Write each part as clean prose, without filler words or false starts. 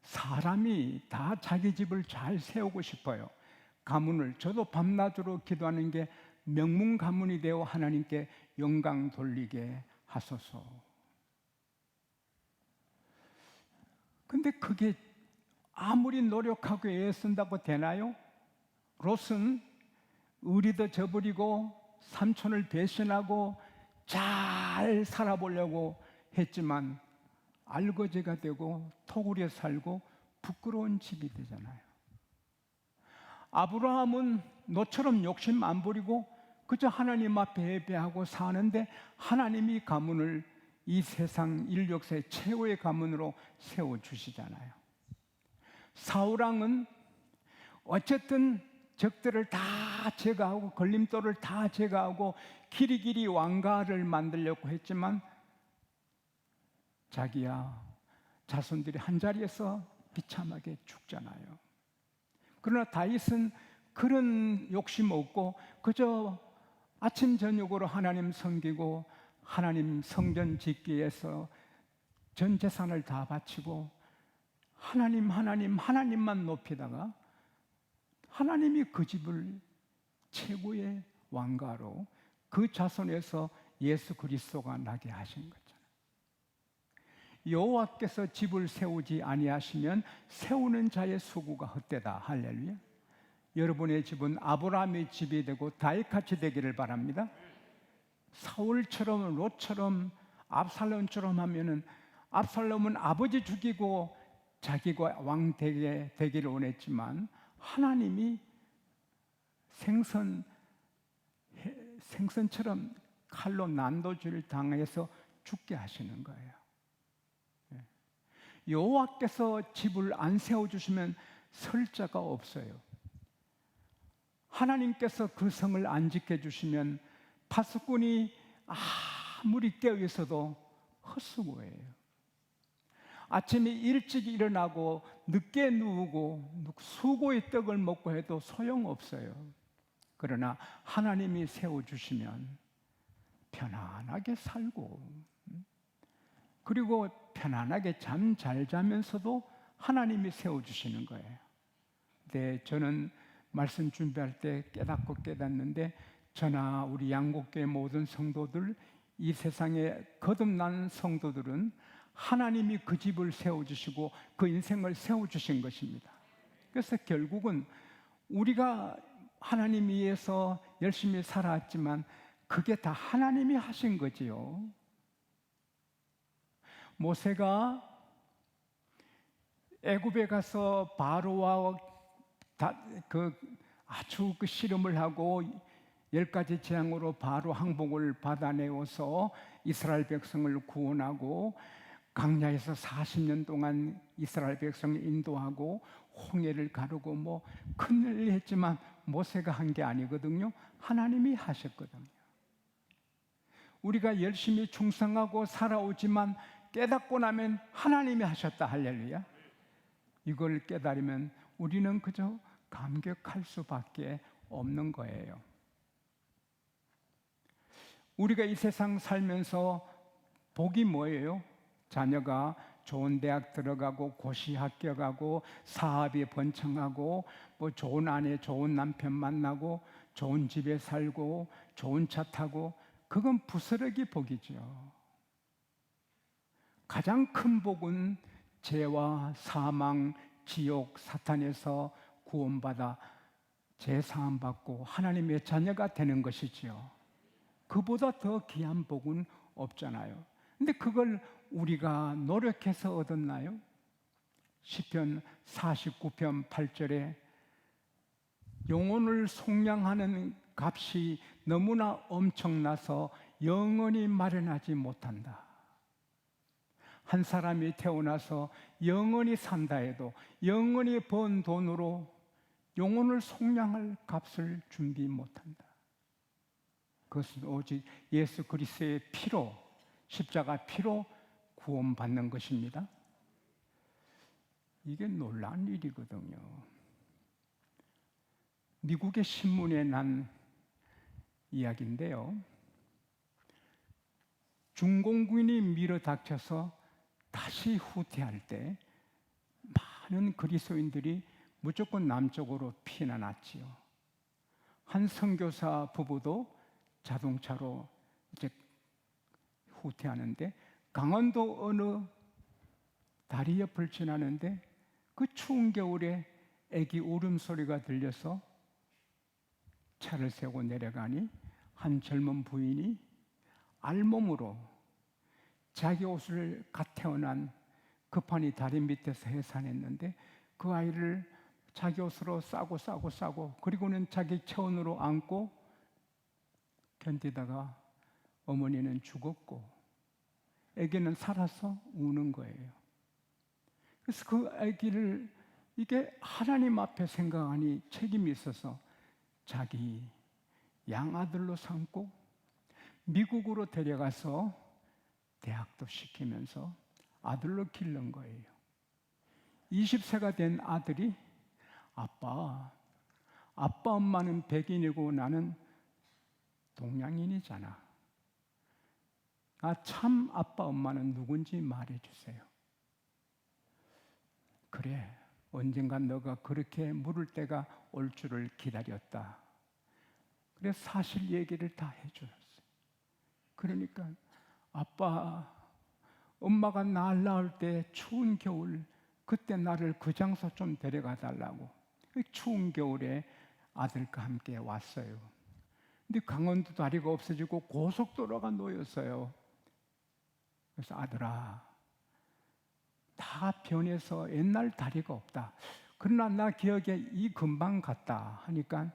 사람이 다 자기 집을 잘 세우고 싶어요. 가문을, 저도 밤낮으로 기도하는 게 명문 가문이 되어 하나님께 영광 돌리게 하소서. 근데 그게 아무리 노력하고 애쓴다고 되나요? 롯은 의리도 저버리고 삼촌을 배신하고 잘 살아보려고 했지만 알거지가 되고 토굴에 살고 부끄러운 집이 되잖아요. 아브라함은 너처럼 욕심 안 부리고 그저 하나님 앞에 예배하고 사는데 하나님이 가문을 이 세상 인력사의 최고의 가문으로 세워주시잖아요. 사울왕은 어쨌든 적들을 다 제거하고 걸림돌을 다 제거하고 길이길이 왕가를 만들려고 했지만 자기야 자손들이 한자리에서 비참하게 죽잖아요. 그러나 다윗은 그런 욕심 없고 그저 아침 저녁으로 하나님 섬기고 하나님 성전 짓기 위해서 전 재산을 다 바치고 하나님만 높이다가 하나님이 그 집을 최고의 왕가로 그 자손에서 예수 그리스도가 나게 하신 거잖아요. 여호와께서 집을 세우지 아니하시면 세우는 자의 수고가 헛되다. 할렐루야. 여러분의 집은 아브라함의 집이 되고 다윗같이 되기를 바랍니다. 사울처럼 롯처럼 압살롬처럼 하면은 압살롬은 아버지 죽이고 자기가 왕 되기를 원했지만 하나님이 생선처럼 칼로 난도질을 당해서 죽게 하시는 거예요. 여호와께서 집을 안 세워주시면 설 자가 없어요. 하나님께서 그 성을 안 지켜주시면 파수꾼이 아무리 깨어있어도 헛수고예요. 아침에 일찍 일어나고 늦게 누우고 수고의 떡을 먹고 해도 소용없어요. 그러나 하나님이 세워주시면 편안하게 살고 그리고 편안하게 잠 잘 자면서도 하나님이 세워주시는 거예요. 네, 저는 말씀 준비할 때 깨닫고 깨닫는데 저나 우리 양곡교회 모든 성도들, 이 세상에 거듭난 성도들은 하나님이 그 집을 세워주시고 그 인생을 세워주신 것입니다. 그래서 결국은 우리가 하나님 위해서 열심히 살아왔지만 그게 다 하나님이 하신 거지요. 모세가 애굽에 가서 바로와 아주 씨름을 하고 10가지 재앙으로 바로 항복을 받아내어서 이스라엘 백성을 구원하고 광야에서 40년 동안 이스라엘 백성을 인도하고 홍해를 가르고 큰일 했지만 모세가 한 게 아니거든요. 하나님이 하셨거든요. 우리가 열심히 충성하고 살아오지만 깨닫고 나면 하나님이 하셨다. 할렐루야. 이걸 깨달으면 우리는 그저 감격할 수밖에 없는 거예요. 우리가 이 세상 살면서 복이 뭐예요? 자녀가 좋은 대학 들어가고 고시 합격하고 사업이 번창하고 좋은 아내 좋은 남편 만나고 좋은 집에 살고 좋은 차 타고 그건 부스러기 복이죠. 가장 큰 복은 죄와 사망, 지옥, 사탄에서 구원받아 죄사함 받고 하나님의 자녀가 되는 것이지요. 그보다 더 귀한 복은 없잖아요. 근데 그걸 우리가 노력해서 얻었나요? 시편 49편 8절에 영혼을 속량하는 값이 너무나 엄청나서 영원히 마련하지 못한다. 한 사람이 태어나서 영원히 산다 해도 영원히 번 돈으로 영혼을 속량할 값을 준비 못한다. 그것은 오직 예수 그리스도의 피로, 십자가 피로 구원받는 것입니다. 이게 놀라운 일이거든요. 미국의 신문에 난 이야기인데요. 중공군이 밀어닥쳐서 다시 후퇴할 때 많은 그리스도인들이 무조건 남쪽으로 피난왔지요. 한 선교사 부부도 자동차로 이제 후퇴하는데, 강원도 어느 다리 옆을 지나는데 그 추운 겨울에 애기 울음소리가 들려서 차를 세우고 내려가니 한 젊은 부인이 알몸으로 자기 옷을 갓 태어난 급하니 다리 밑에서 해산했는데, 그 아이를 자기 옷으로 싸고 그리고는 자기 체온으로 안고 견디다가 어머니는 죽었고 아기는 살아서 우는 거예요. 그래서 그 아기를 이게 하나님 앞에 생각하니 책임이 있어서 자기 양아들로 삼고 미국으로 데려가서 대학도 시키면서 아들로 기른 거예요. 20세가 된 아들이 아빠 엄마는 백인이고 나는 동양인이잖아. 참 아빠 엄마는 누군지 말해주세요. 그래, 언젠간 너가 그렇게 물을 때가 올 줄을 기다렸다. 그래, 사실 얘기를 다 해주었어요. 그러니까 아빠, 엄마가 날 낳을 때 추운 겨울, 그때 나를 그 장소 좀 데려가 달라고. 추운 겨울에 아들과 함께 왔어요. 근데 강원도 다리가 없어지고 고속도로가 놓였어요. 그래서 아들아, 다 변해서 옛날 다리가 없다. 그러나 나 기억에 이 금방 갔다 하니까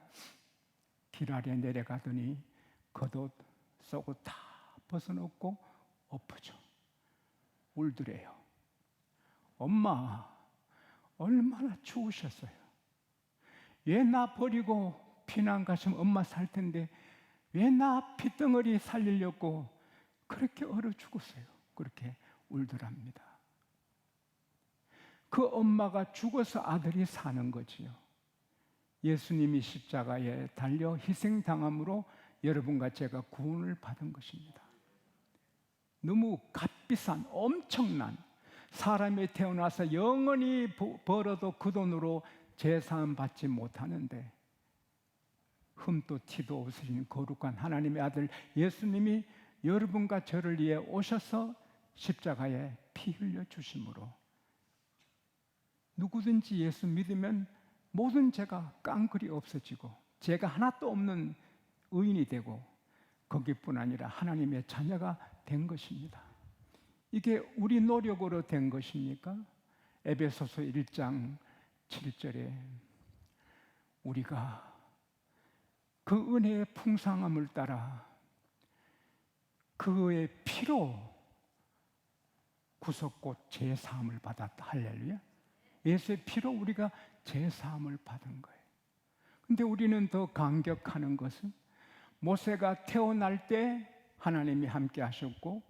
길 아래 내려가더니 겉옷 속옷 다 벗어놓고 엎어져 울더래요. 엄마, 얼마나 추우셨어요. 왜 나 버리고 피난 가시면 엄마 살 텐데 왜 나 핏덩어리 살리려고 그렇게 얼어 죽었어요. 그렇게 울더랍니다. 그 엄마가 죽어서 아들이 사는 거지요. 예수님이 십자가에 달려 희생당함으로 여러분과 제가 구원을 받은 것입니다. 너무 값비싼, 엄청난, 사람이 태어나서 영원히 벌어도 그 돈으로 제사함 받지 못하는데 흠도 티도 없으신 거룩한 하나님의 아들 예수님이 여러분과 저를 위해 오셔서 십자가에 피 흘려 주심으로 누구든지 예수 믿으면 모든 죄가 깡그리 없어지고 죄가 하나도 없는 의인이 되고 거기뿐 아니라 하나님의 자녀가 된 것입니다. 이게 우리 노력으로 된 것입니까? 에베소서 1장 7절에 우리가 그 은혜의 풍성함을 따라 그의 피로 구속곧 죄사함을 받았다. 할렐루야. 예수의 피로 우리가 죄사함을 받은 거예요. 근데 우리는 더 감격하는 것은 모세가 태어날 때 하나님이 함께 하셨고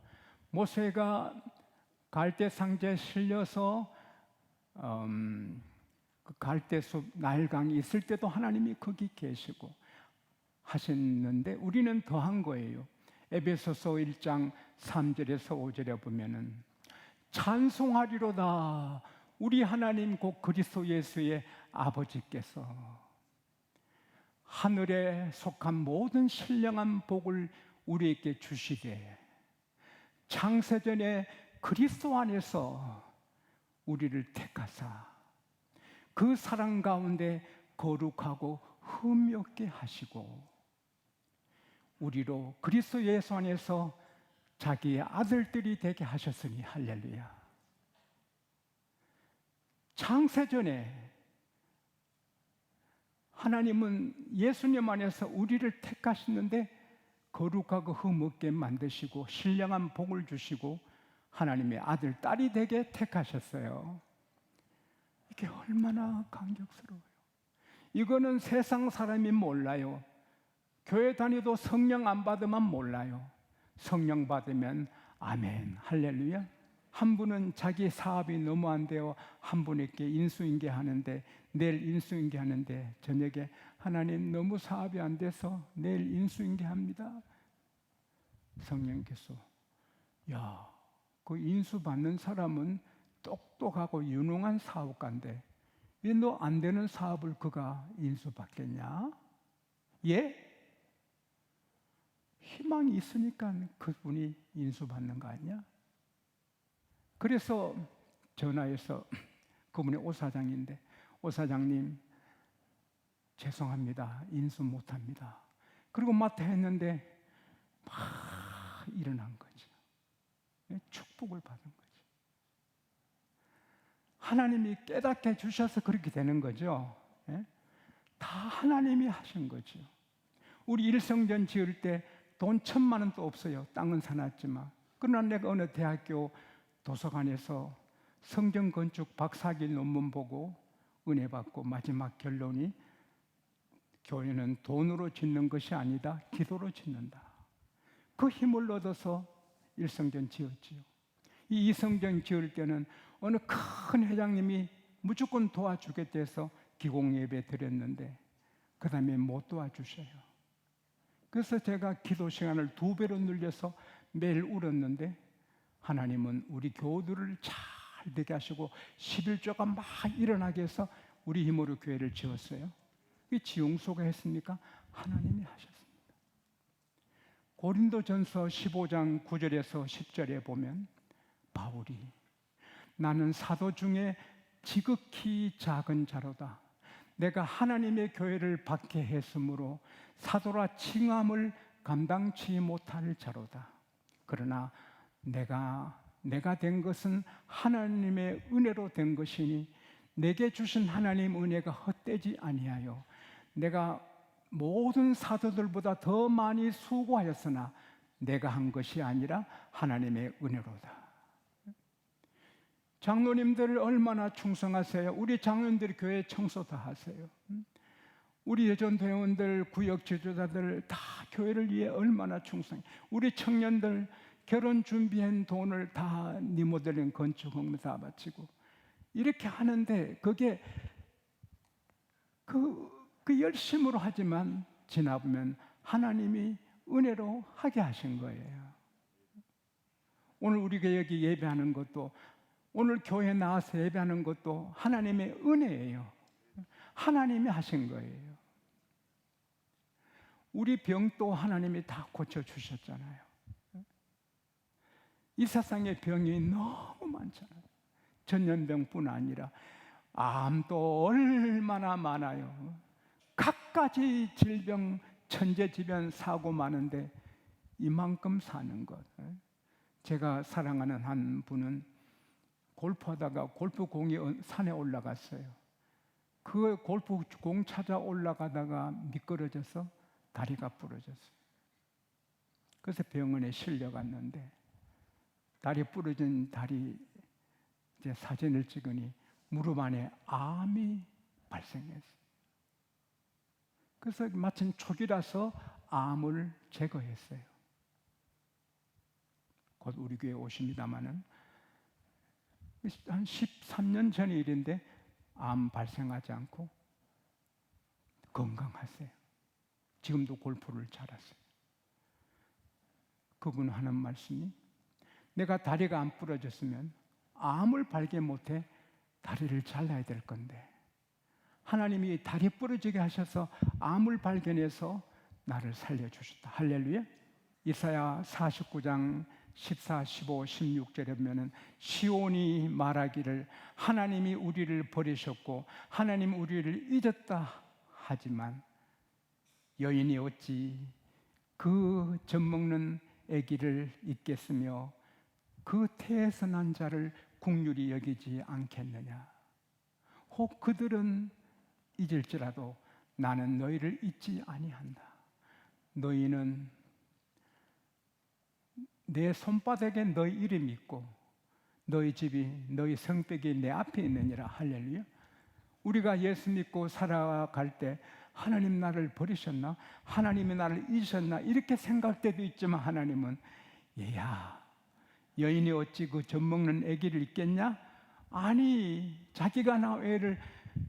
모세가 갈대상자에 실려서 그 갈대숲 나일강이 있을 때도 하나님이 거기 계시고 하셨는데 우리는 더한 거예요. 에베소서 1장 3절에서 5절에 보면은 찬송하리로다 우리 하나님 곧 그리스도 예수의 아버지께서 하늘에 속한 모든 신령한 복을 우리에게 주시되 창세전에 그리스도 안에서 우리를 택하사 그 사랑 가운데 거룩하고 흠이 없게 하시고 우리로 그리스도 예수 안에서 자기의 아들들이 되게 하셨으니 할렐루야. 창세전에 하나님은 예수님 안에서 우리를 택하시는데 거룩하고 흠없게 만드시고 신령한 복을 주시고 하나님의 아들, 딸이 되게 택하셨어요. 이게 얼마나 감격스러워요. 이거는 세상 사람이 몰라요. 교회 다니도 성령 안 받으면 몰라요. 성령 받으면 아멘, 할렐루야. 한 분은 자기 사업이 너무 안 돼요. 한 분에게 인수인계하는데 내일 인수인계하는데 저녁에 하나님 너무 사업이 안 돼서 내일 인수인계합니다. 성령께서 야, 그 인수 받는 사람은 똑똑하고 유능한 사업가인데 왜 너 안 되는 사업을 그가 인수받겠냐? 예? 희망이 있으니까 그분이 인수받는 거 아니야? 그래서 전화해서 그분이 오 사장인데, 오 사장님 죄송합니다, 인수 못합니다. 그리고 맡아 했는데 막 일어난 거죠. 축복을 받은 거죠. 하나님이 깨닫게 해주셔서 그렇게 되는 거죠. 다 하나님이 하신 거죠. 우리 일성전 지을 때 돈 1,000만 원도 없어요. 땅은 사놨지만. 그러나 내가 어느 대학교 도서관에서 성전 건축 박사학위 논문 보고 은혜 받고 마지막 결론이 교회는 돈으로 짓는 것이 아니다, 기도로 짓는다. 그 힘을 얻어서 일성전 지었지요. 이 이성전 지을 때는 어느 큰 회장님이 무조건 도와주겠다 해서 기공예배 드렸는데 그 다음에 못 도와주셔요. 그래서 제가 기도 시간을 2배로 늘려서 매일 울었는데 하나님은 우리 교우들을 잘 되게 하시고 11조가 막 일어나게 해서 우리 힘으로 교회를 지었어요. 이 지용소가 했습니까? 하나님이 하셨습니다. 고린도전서 15장 9절에서 10절에 보면 바울이 나는 사도 중에 지극히 작은 자로다. 내가 하나님의 교회를 받게 했으므로 사도라 칭함을 감당치 못할 자로다. 그러나 내가 된 것은 하나님의 은혜로 된 것이니 내게 주신 하나님 은혜가 헛되지 아니하여 내가 모든 사도들보다 더 많이 수고하였으나 내가 한 것이 아니라 하나님의 은혜로다. 장로님들 얼마나 충성하세요? 우리 장로님들 교회 청소 다 하세요. 우리 예전 회원들, 구역 지도자들 다 교회를 위해 얼마나 충성해. 우리 청년들 결혼 준비한 돈을 다 니모델링 건축금 다 바치고 이렇게 하는데 그게 그 열심으로 하지만 지나보면 하나님이 은혜로 하게 하신 거예요. 오늘 우리가 여기 예배하는 것도, 오늘 교회 나와서 예배하는 것도 하나님의 은혜예요. 하나님이 하신 거예요. 우리 병도 하나님이 다 고쳐주셨잖아요. 이 세상에 병이 너무 많잖아요. 전염병뿐 아니라 암도 얼마나 많아요. 갖가지 질병, 천재지변 사고 많은데 이만큼 사는 것. 제가 사랑하는 한 분은 골프하다가 골프공이 산에 올라갔어요. 그 골프공 찾아 올라가다가 미끄러져서 다리가 부러졌어요. 그래서 병원에 실려갔는데 다리 부러진 다리 이제 사진을 찍으니 무릎 안에 암이 발생했어요. 그래서 마침 초기라서 암을 제거했어요. 곧 우리 교회에 오십니다마는 한 13년 전의 일인데 암 발생하지 않고 건강하세요. 지금도 골프를 잘하세요. 그분 하는 말씀이 내가 다리가 안 부러졌으면 암을 발견 못해 다리를 잘라야 될 건데 하나님이 다리 부러지게 하셔서 암을 발견해서 나를 살려주셨다. 할렐루야. 이사야 49장 14, 15, 16절에 보면은 시온이 말하기를 하나님이 우리를 버리셨고 하나님 우리를 잊었다 하지만 여인이 어찌 그 젖먹는 아기를 잊겠으며 그 태에서 난 자를 긍휼히 여기지 않겠느냐. 혹 그들은 잊을지라도 나는 너희를 잊지 아니한다. 너희는 내 손바닥에 너희 이름이 있고 너희 집이 너희 성벽이 내 앞에 있느니라. 할렐루야. 우리가 예수 믿고 살아갈 때 하나님 나를 버리셨나? 하나님이 나를 잊으셨나? 이렇게 생각할 때도 있지만 하나님은 얘야 여인이 어찌 그 젖먹는 아기를 잊겠냐? 아니 자기가 나 애를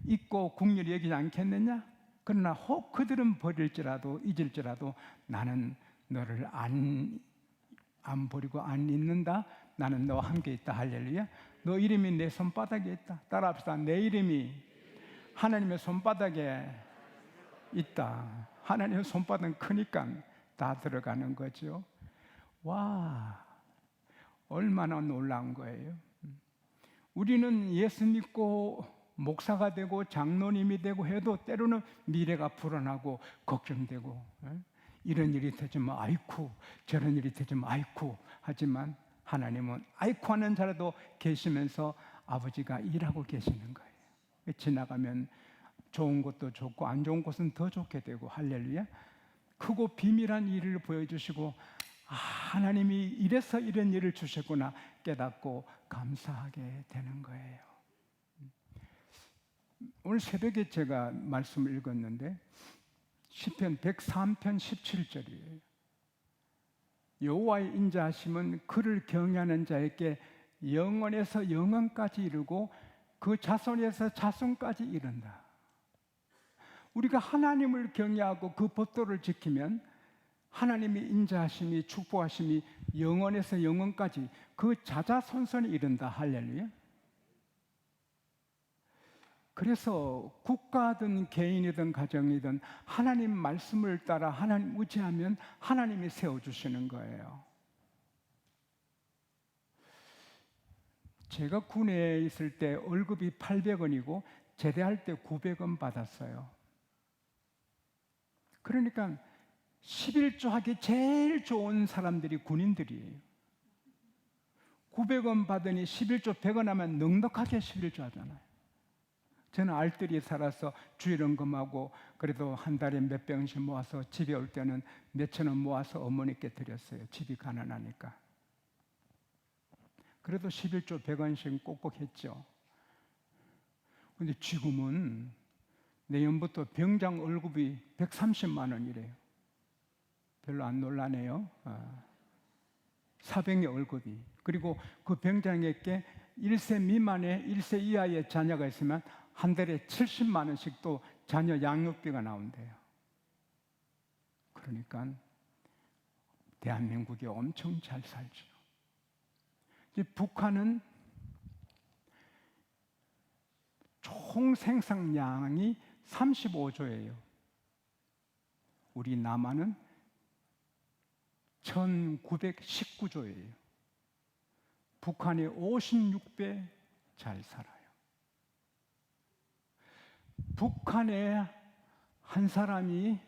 잊고 긍휼히 여기지 않겠느냐? 그러나 혹 그들은 버릴지라도 잊을지라도 나는 너를 안 버리고 안 잊는다. 나는 너와 함께 있다. 할렐루야. 너 이름이 내 손바닥에 있다. 따라합시다. 내 이름이 하나님의 손바닥에 있다. 하나님의 손바닥은 크니까 다 들어가는 거죠. 와, 얼마나 놀라운 거예요. 우리는 예수 믿고 목사가 되고 장로님이 되고 해도 때로는 미래가 불안하고 걱정되고, 이런 일이 되지만 아이쿠, 저런 일이 되지만 아이쿠 하지만 하나님은 아이쿠 하는 자라도 계시면서 아버지가 일하고 계시는 거예요. 지나가면 좋은 것도 좋고 안 좋은 것은 더 좋게 되고, 할렐루야. 크고 비밀한 일을 보여주시고, 하나님이 이래서 이런 일을 주셨구나 깨닫고 감사하게 되는 거예요. 오늘 새벽에 제가 말씀을 읽었는데 시편 103편 17절이에요. 여호와의 인자하심은 그를 경외하는 자에게 영원에서 영원까지 이르고 그 자손에서 자손까지 이른다. 우리가 하나님을 경외하고 그 법도를 지키면 하나님의 인자하심이 축복하심이 영원에서 영원까지 그 자자손손에 이른다. 할렐루야. 그래서 국가든 개인이든 가정이든 하나님 말씀을 따라 하나님 의지하면 하나님이 세워주시는 거예요. 제가 군에 있을 때 월급이 800원이고 제대할 때 900원 받았어요. 그러니까 11조 하기 제일 좋은 사람들이 군인들이에요. 900원 받으니 11조 100원 하면 넉넉하게 11조 하잖아요. 저는 알뜰히 살아서 주일원금하고 그래도 한 달에 몇 병씩 모아서 집에 올 때는 몇천 원 모아서 어머니께 드렸어요. 집이 가난하니까. 그래도 11조 100원씩 꼭꼭 했죠. 근데 지금은 내년부터 병장 월급이 130만 원이래요. 별로 안 놀라네요. 400의 월급이. 그리고 그 병장에게 1세 미만의 1세 이하의 자녀가 있으면 한 달에 70만 원씩 또 자녀 양육비가 나온대요. 그러니까 대한민국이 엄청 잘 살죠. 이제 북한은 총 생산량이 35조예요. 우리 남한은 1919조예요. 북한의 56배 잘 살아요. 북한의 한 사람이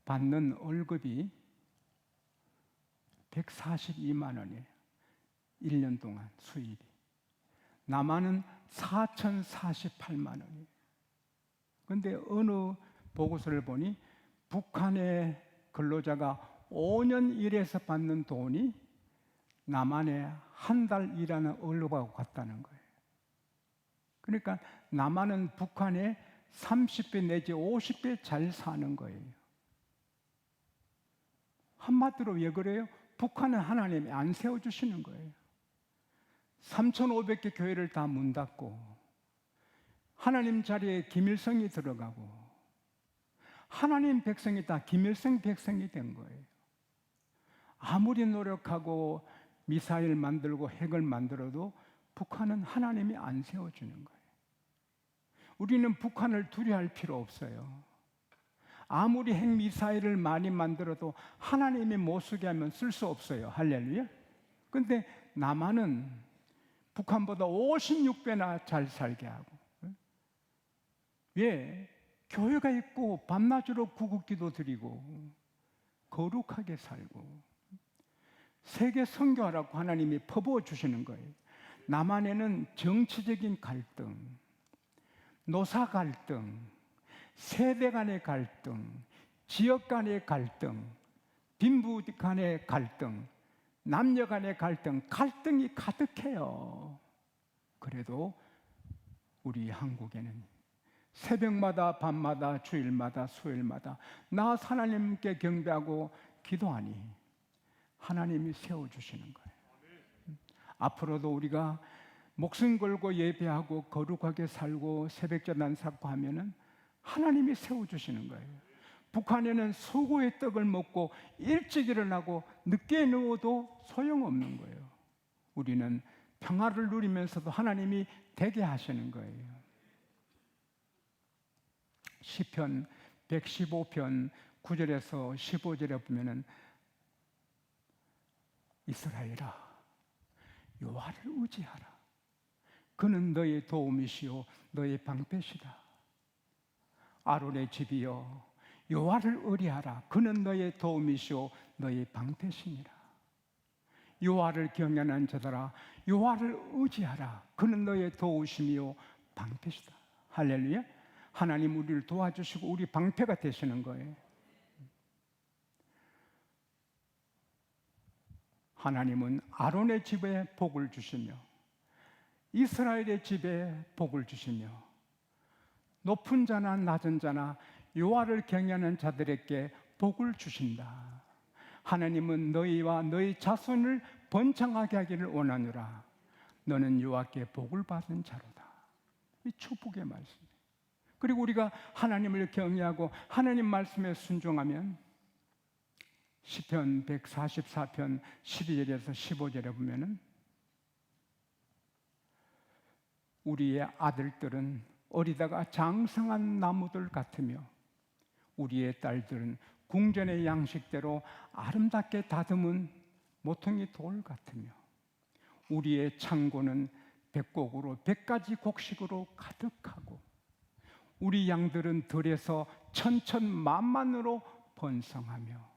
받는 월급이 142만 원이에요. 1년 동안 수입이. 남한은 4,048만 원이에요. 그런데 어느 보고서를 보니 북한의 근로자가 5년 일해서 받는 돈이 남한의 한 달 일하는 월급하고 같다는 거예요. 그러니까 남한은 북한의 30배 내지 50배 잘 사는 거예요. 한마디로 왜 그래요? 북한은 하나님이 안 세워주시는 거예요. 3,500개 교회를 다 문 닫고 하나님 자리에 김일성이 들어가고 하나님 백성이 다 김일성 백성이 된 거예요. 아무리 노력하고 미사일 만들고 핵을 만들어도 북한은 하나님이 안 세워주는 거예요. 우리는 북한을 두려워할 필요 없어요. 아무리 핵미사일을 많이 만들어도 하나님이 못 쓰게 하면 쓸 수 없어요. 할렐루야. 근데 남한은 북한보다 56배나 잘 살게 하고. 왜? 교회가 있고 밤낮으로 구국기도 드리고 거룩하게 살고 세계 선교하라고 하나님이 퍼부어 주시는 거예요. 남한에는 정치적인 갈등, 노사 갈등, 세대 간의 갈등, 지역 간의 갈등, 빈부 간의 갈등, 남녀 간의 갈등, 갈등이 가득해요. 그래도 우리 한국에는 새벽마다 밤마다 주일마다 수요일마다 나 하나님께 경배하고 기도하니 하나님이 세워주시는 거예요. 앞으로도 우리가 목숨 걸고 예배하고 거룩하게 살고 새벽전단 쌓고 하면은 하나님이 세워주시는 거예요. 북한에는 수고의 떡을 먹고 일찍 일어나고 늦게 누워도 소용없는 거예요. 우리는 평화를 누리면서도 하나님이 되게 하시는 거예요. 시편 115편 9절에서 15절에 보면은 이스라엘아 여호와를 의지하라. 그는 너의 도움이시요 너의 방패시다. 아론의 집이여 여호와를 의뢰하라. 그는 너의 도움이시요 너의 방패시니라. 여호와를 경외하는 자들아 여호와를 의지하라. 그는 너의 도우심이요 방패시다. 할렐루야. 하나님 우리를 도와주시고 우리 방패가 되시는 거예요. 하나님은 아론의 집에 복을 주시며 이스라엘의 집에 복을 주시며 높은 자나 낮은 자나 여호와를 경외하는 자들에게 복을 주신다. 하나님은 너희와 너희 자손을 번창하게 하기를 원하노라. 너는 여호와께 복을 받은 자로다. 이 축복의 말씀이에요. 그리고 우리가 하나님을 경외하고 하나님 말씀에 순종하면 시편 144편 12절에서 15절에 보면은 우리의 아들들은 어리다가 장성한 나무들 같으며 우리의 딸들은 궁전의 양식대로 아름답게 다듬은 모퉁이 돌 같으며 우리의 창고는 백곡으로 100가지 곡식으로 가득하고 우리 양들은 들에서 천천만만으로 번성하며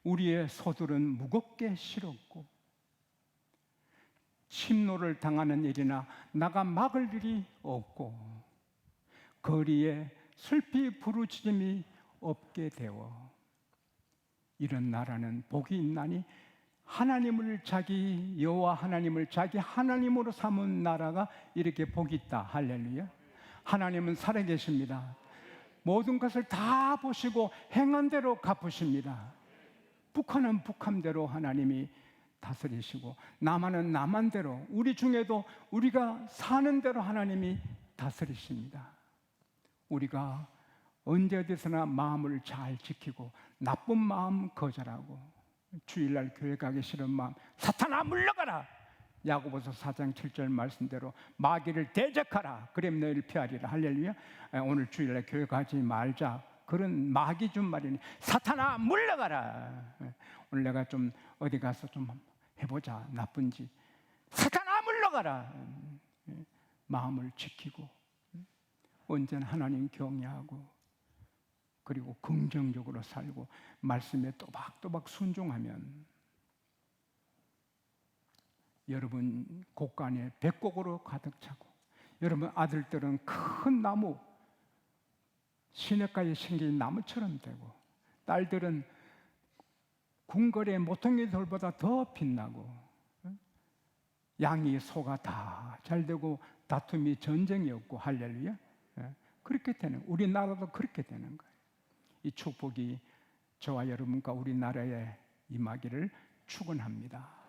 우리의 소들은 무겁게 실었고 침노를 당하는 일이나 나가 막을 일이 없고 거리에 슬피 부르짖음이 없게 되어 이런 나라는 복이 있나니 하나님을 자기 여호와 하나님을 자기 하나님으로 삼은 나라가 이렇게 복이 있다. 할렐루야. 하나님은 살아계십니다. 모든 것을 다 보시고 행한 대로 갚으십니다. 북한은 북한대로 하나님이 다스리시고 남한은 남한대로 우리 중에도 우리가 사는 대로 하나님이 다스리십니다. 우리가 언제 어디서나 마음을 잘 지키고 나쁜 마음 거절하고 주일날 교회 가기 싫은 마음 사탄아 물러가라. 야고보서 4장 7절 말씀대로 마귀를 대적하라. 그럼 너희를 피하리라. 할렐루야. 오늘 주일날 교회 가지 말자. 그런 마귀 준 말이니 사탄아 물러가라. 오늘 내가 좀 어디 가서 좀 해보자. 나쁜지 사탄아 물러가라. 마음을 지키고 언제나 하나님 경외하고 그리고 긍정적으로 살고 말씀에 또박또박 순종하면 여러분 곳간에 백곡으로 가득 차고 여러분 아들들은 큰 나무 시냇가에 생긴 나무처럼 되고 딸들은 궁궐의 모퉁이 돌보다 더 빛나고 양이 소가 다 잘되고 다툼이 전쟁이 없고 할렐루야. 그렇게 되는 우리나라도 그렇게 되는 거예요. 이 축복이 저와 여러분과 우리나라에 임하기를 축원합니다.